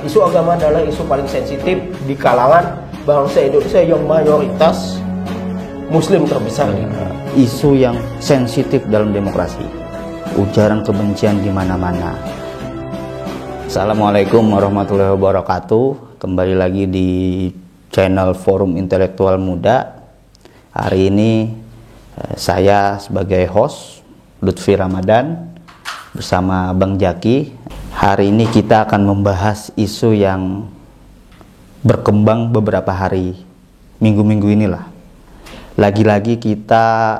isu agama adalah isu paling sensitif di kalangan bangsa Indonesia yang mayoritas Muslim terbesar. Isu yang sensitif dalam demokrasi, ujaran kebencian di mana-mana. Assalamualaikum warahmatullahi wabarakatuh. Kembali lagi di channel Forum Intelektual Muda. Hari ini saya sebagai host Lutfi Ramadan bersama Bang Jaki. Hari ini kita akan membahas isu yang berkembang beberapa hari, minggu-minggu inilah. Lagi-lagi kita,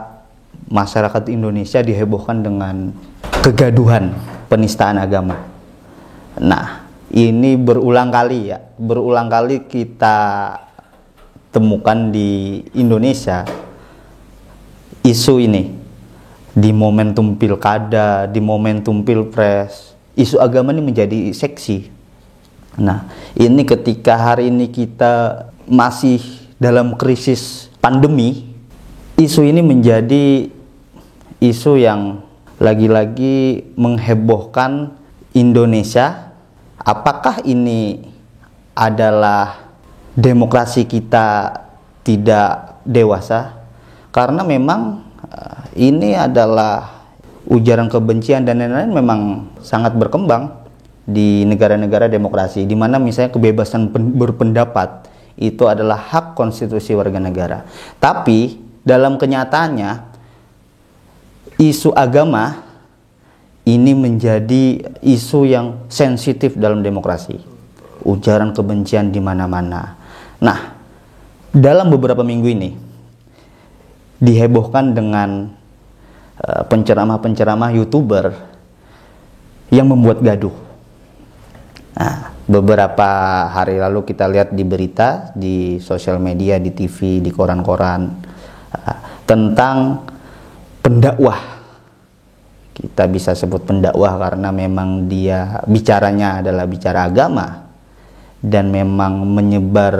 masyarakat Indonesia dihebohkan dengan kegaduhan penistaan agama. Nah, ini berulang kali kita temukan di Indonesia isu ini. Di momentum pilkada, di momentum pilpres, isu agama ini menjadi seksi. Nah, ini ketika hari ini kita masih dalam krisis pandemi, isu ini menjadi isu yang lagi-lagi menghebohkan Indonesia. Apakah ini adalah demokrasi kita tidak dewasa? Karena memang ini adalah ujaran kebencian dan lain-lain memang sangat berkembang di negara-negara demokrasi, di mana misalnya kebebasan berpendapat itu adalah hak konstitusi warga negara. Tapi dalam kenyataannya isu agama ini menjadi isu yang sensitif dalam demokrasi. Ujaran kebencian di mana-mana. Nah, dalam beberapa minggu ini dihebohkan dengan penceramah-penceramah YouTuber yang membuat gaduh. Nah, beberapa hari lalu kita lihat di berita, di sosial media, di TV, di koran-koran tentang pendakwah. Kita bisa sebut pendakwah karena memang dia bicaranya adalah bicara agama dan memang menyebar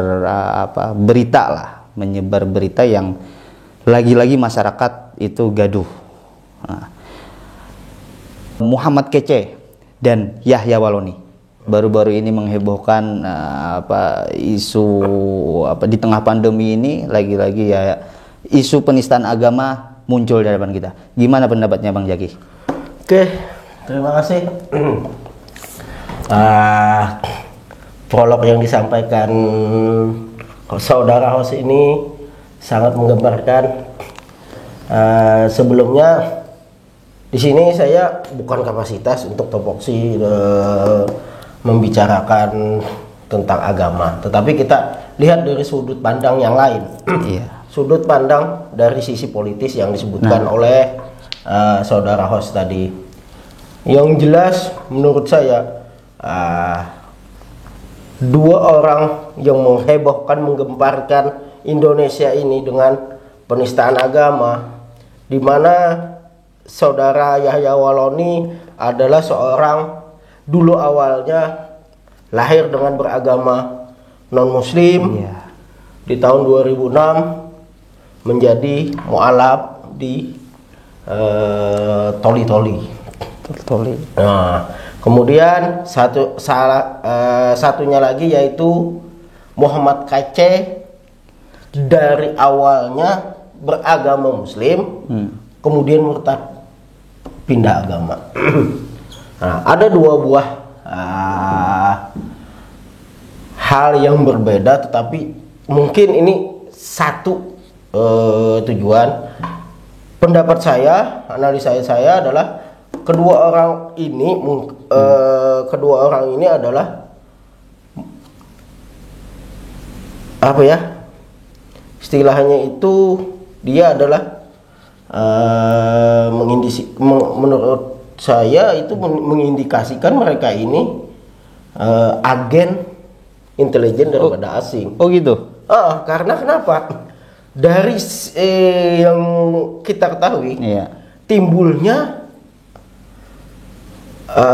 menyebar berita yang lagi-lagi masyarakat itu gaduh. Nah, Muhammad Kece dan Yahya Waloni baru-baru ini menghebohkan isu di tengah pandemi ini, lagi-lagi ya isu penistaan agama muncul di hadapan kita. Gimana pendapatnya Bang Jaki? Oke, terima kasih. Prolog yang disampaikan saudara host ini sangat menggambarkan. Sebelumnya di sini saya bukan kapasitas untuk topoksi membicarakan tentang agama, tetapi kita lihat dari sudut pandang yang lain. Sudut pandang dari sisi politis yang disebutkan oleh saudara host tadi. Yang jelas menurut saya dua orang yang menghebohkan, menggemparkan Indonesia ini dengan penistaan agama, di mana saudara Yahya Waloni adalah seorang dulu awalnya lahir dengan beragama non-muslim. Di tahun 2006 menjadi mu'alaf di Toli. Nah, kemudian satunya lagi yaitu Muhammad Kece, dari awalnya beragama muslim, kemudian murtad, pindah agama. Nah, ada dua buah hal yang berbeda, tetapi mungkin ini satu tujuan. Pendapat saya, analisa saya adalah kedua orang ini adalah istilahnya itu, dia adalah menurut saya itu mengindikasikan mereka ini agen intelijen daripada asing. Oh gitu. Karena kenapa? Dari yang kita ketahui, timbulnya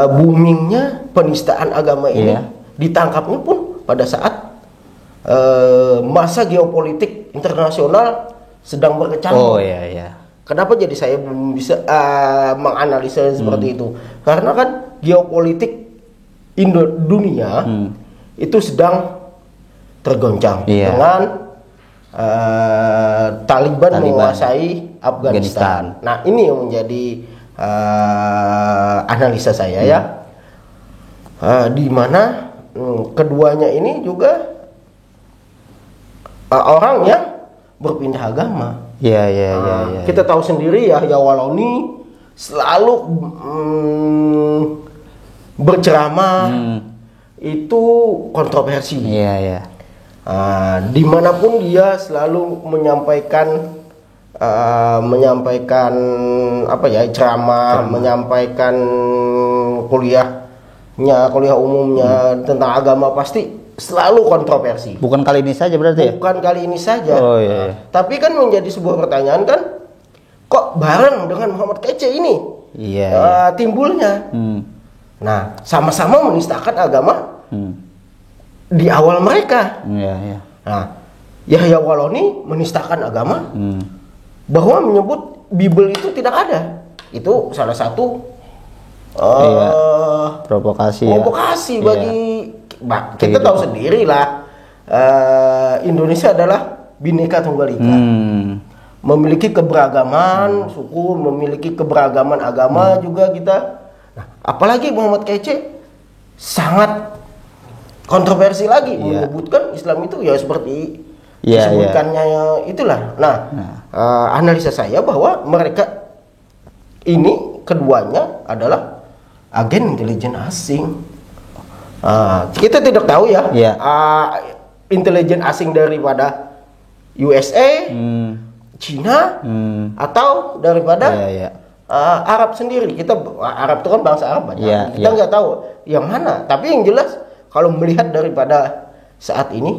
boomingnya penistaan agama ini, ditangkapnya pun pada saat masa geopolitik internasional sedang berkecamuk. Kenapa jadi saya belum bisa menganalisa seperti itu? Karena kan geopolitik dunia itu sedang tergoncang dengan Taliban menguasai Afghanistan. Nah, ini yang menjadi analisa saya ya, di mana keduanya ini juga orang yang berpindah agama. Ya. Kita tahu sendiri ya, Yahya Waloni selalu berceramah itu kontroversi. Iya. Dimanapun dia selalu menyampaikan apa ya, ceramah, menyampaikan kuliah umumnya tentang agama, pasti selalu kontroversi. Bukan kali ini saja berarti ya? Bukan kali ini saja. Oh iya. Tapi kan menjadi sebuah pertanyaan kan, kok bareng dengan Muhammad Kece ini timbulnya. Nah, sama-sama menistakan agama di awal mereka. Iya. Nah, Yahya Waloni menistakan agama, bahwa menyebut Bible itu tidak ada. Itu salah satu provokasi bagi kita tahu sendiri lah, Indonesia adalah Bhinneka Tunggal Ika, memiliki keberagaman suku, memiliki keberagaman agama juga kita. Nah, apalagi Muhammad Kece sangat kontroversi lagi menyebutkan Islam itu ya seperti disebutkannya itulah. Nah, analisa saya bahwa mereka ini keduanya adalah agen intelijen asing. Kita tidak tahu ya, intelijen asing daripada USA, Cina, atau daripada Arab sendiri. Arab itu kan bangsa Arab banyak. Kita nggak tahu yang mana. Tapi yang jelas kalau melihat daripada saat ini,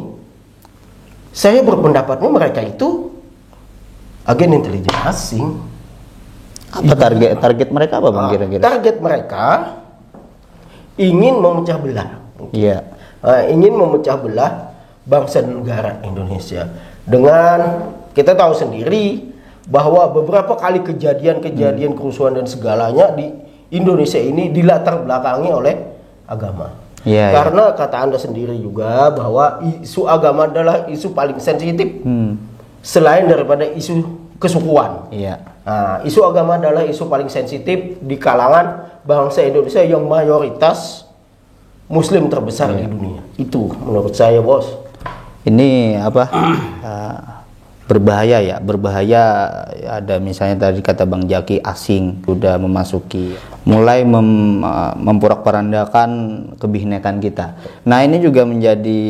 saya berpendapatnya mereka itu agen intelijen asing. Apa target mereka apa Bang kira-kira? Target mereka ingin memecah belah. Ingin memecah belah bangsa dan negara Indonesia. Dengan kita tahu sendiri bahwa beberapa kali kejadian kerusuhan dan segalanya di Indonesia ini dilatar belakangi oleh agama. Karena kata Anda sendiri juga bahwa isu agama adalah isu paling sensitif selain daripada isu kesukuan. Nah, isu agama adalah isu paling sensitif di kalangan bangsa Indonesia yang mayoritas Muslim terbesar di dunia. Itu menurut saya, Bos. Ini apa? Berbahaya ya, ada misalnya tadi kata Bang Jaki, asing sudah memasuki, mulai memporak-porandakan kebinekaan kita. Nah, ini juga menjadi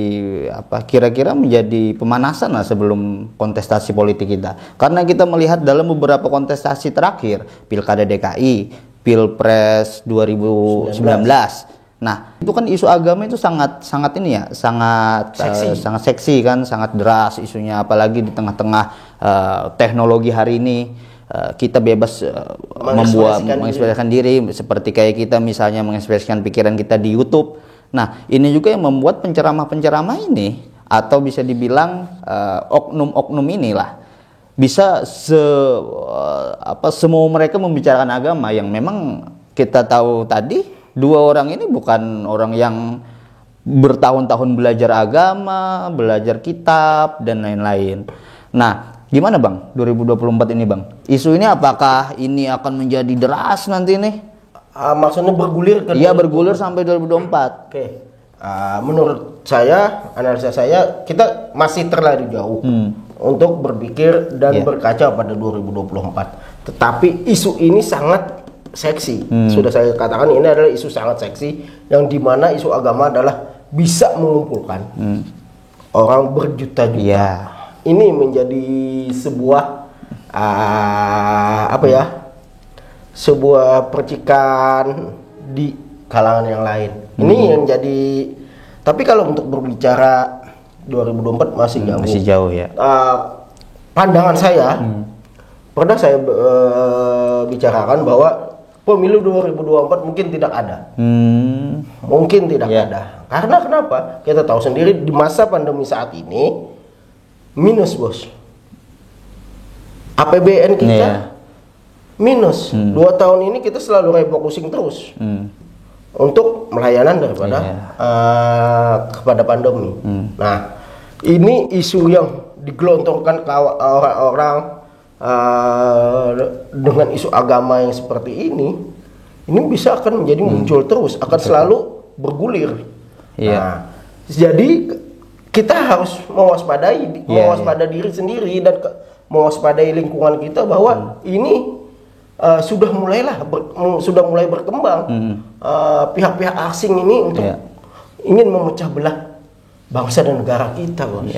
apa, kira-kira menjadi pemanasan lah sebelum kontestasi politik kita, karena kita melihat dalam beberapa kontestasi terakhir, Pilkada DKI, Pilpres 2019, nah itu kan isu agama itu sangat ini ya, sangat seksi kan, sangat deras isunya, apalagi di tengah-tengah teknologi hari ini. Kita bebas mengekspresikan diri seperti kayak kita misalnya mengekspresikan pikiran kita di YouTube. Nah, ini juga yang membuat penceramah-penceramah ini, atau bisa dibilang oknum-oknum inilah, bisa semua mereka membicarakan agama yang memang kita tahu tadi, dua orang ini bukan orang yang bertahun-tahun belajar agama, belajar kitab, dan lain-lain. Nah, gimana Bang, 2024 ini Bang? Isu ini apakah ini akan menjadi deras nanti nih? Maksudnya bergulir ke bergulir sampai 2024. Oke. Menurut saya, analisa saya, kita masih terlalu jauh untuk berpikir dan berkaca pada 2024. Tetapi isu ini sangat seksi. Sudah saya katakan, ini adalah isu sangat seksi, yang dimana isu agama adalah bisa mengumpulkan orang berjuta-juta. Ini menjadi sebuah sebuah percikan di kalangan yang lain. Ini yang jadi. Tapi kalau untuk berbicara 2024 masih jauh ya. Pandangan saya, pernah saya bicarakan bahwa pemilu 2024 mungkin tidak ada. Mungkin tidak ada. Karena kenapa? Kita tahu sendiri di masa pandemi saat ini, minus Bos. APBN kita minus. 2 tahun ini kita selalu refocusing terus. untuk melayanan daripada kepada pandemi. Nah, ini isu yang digelontorkan ke orang-orang dengan isu agama yang seperti ini bisa akan menjadi muncul terus, akan selalu bergulir. Nah, jadi kita harus mewaspadai diri sendiri dan mewaspadai lingkungan kita bahwa ini sudah mulai berkembang. Pihak-pihak asing ini untuk ingin memecah belah bangsa dan negara kita, Bos.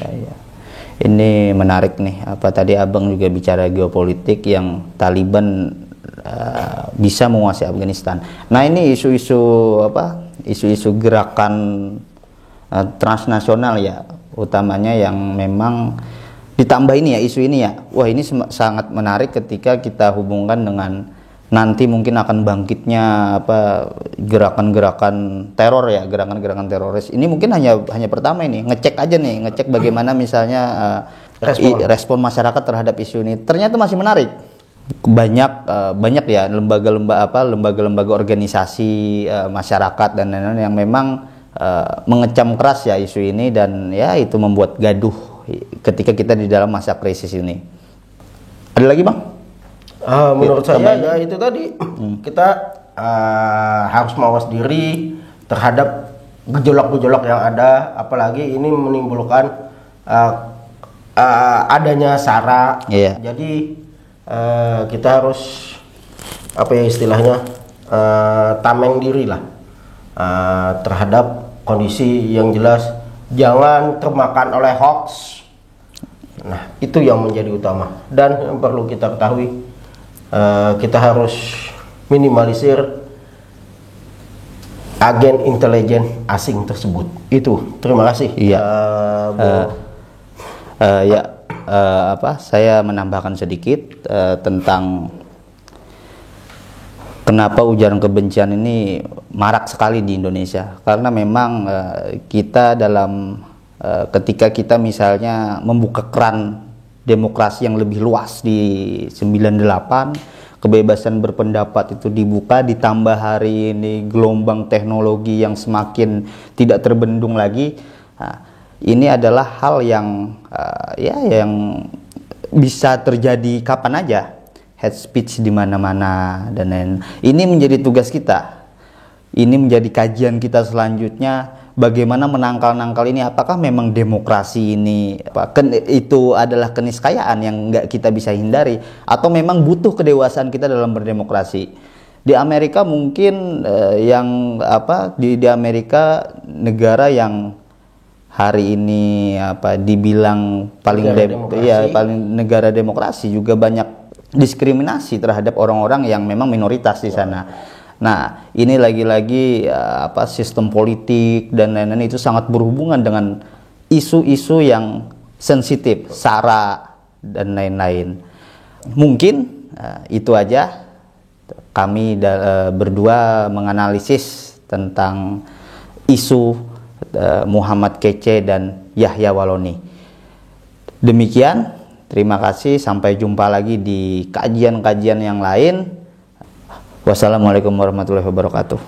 Ini menarik nih, apa tadi Abang juga bicara geopolitik yang Taliban bisa menguasai Afghanistan. Nah, ini isu-isu gerakan transnasional ya, utamanya yang memang ditambah ini ya, isu ini ya. Wah, ini sangat menarik ketika kita hubungkan dengan nanti mungkin akan bangkitnya gerakan-gerakan teror ya, gerakan-gerakan teroris. Ini mungkin hanya pertama ini, ngecek bagaimana misalnya respon masyarakat terhadap isu ini. Ternyata masih menarik. Banyak ya lembaga-lembaga organisasi masyarakat dan lain-lain yang memang mengecam keras ya isu ini, dan ya itu membuat gaduh ketika kita di dalam masa krisis ini. Ada lagi, Bang? Menurut saya ya itu tadi, kita harus mawas diri terhadap gejolak-gejolak yang ada, apalagi ini menimbulkan adanya SARA. Jadi kita harus istilahnya tameng diri lah terhadap kondisi yang jelas, jangan termakan oleh hoax. Nah, itu yang menjadi utama, dan yang perlu kita ketahui, kita harus minimalisir agen intelijen asing tersebut. Itu, terima kasih. Saya menambahkan sedikit tentang kenapa ujaran kebencian ini marak sekali di Indonesia. Karena memang kita ketika kita misalnya membuka keran demokrasi yang lebih luas di 98, kebebasan berpendapat itu dibuka, ditambah hari ini gelombang teknologi yang semakin tidak terbendung lagi. Nah, ini adalah hal yang yang bisa terjadi kapan aja, hate speech di mana-mana dan lain. Ini menjadi tugas kita. Ini menjadi kajian kita selanjutnya, bagaimana menangkal ini. Apakah memang demokrasi ini itu adalah keniscayaan yang nggak kita bisa hindari, atau memang butuh kedewasaan kita dalam berdemokrasi. Di Amerika mungkin di Amerika, negara yang hari ini dibilang paling negara demokrasi, juga banyak diskriminasi terhadap orang-orang yang memang minoritas di sana. Nah, ini lagi-lagi sistem politik dan lain-lain itu sangat berhubungan dengan isu-isu yang sensitif, SARA dan lain-lain. Mungkin itu aja. Kami berdua menganalisis tentang isu Muhammad Kece dan Yahya Waloni. Demikian, terima kasih. Sampai jumpa lagi di kajian-kajian yang lain. Wassalamualaikum warahmatullahi wabarakatuh.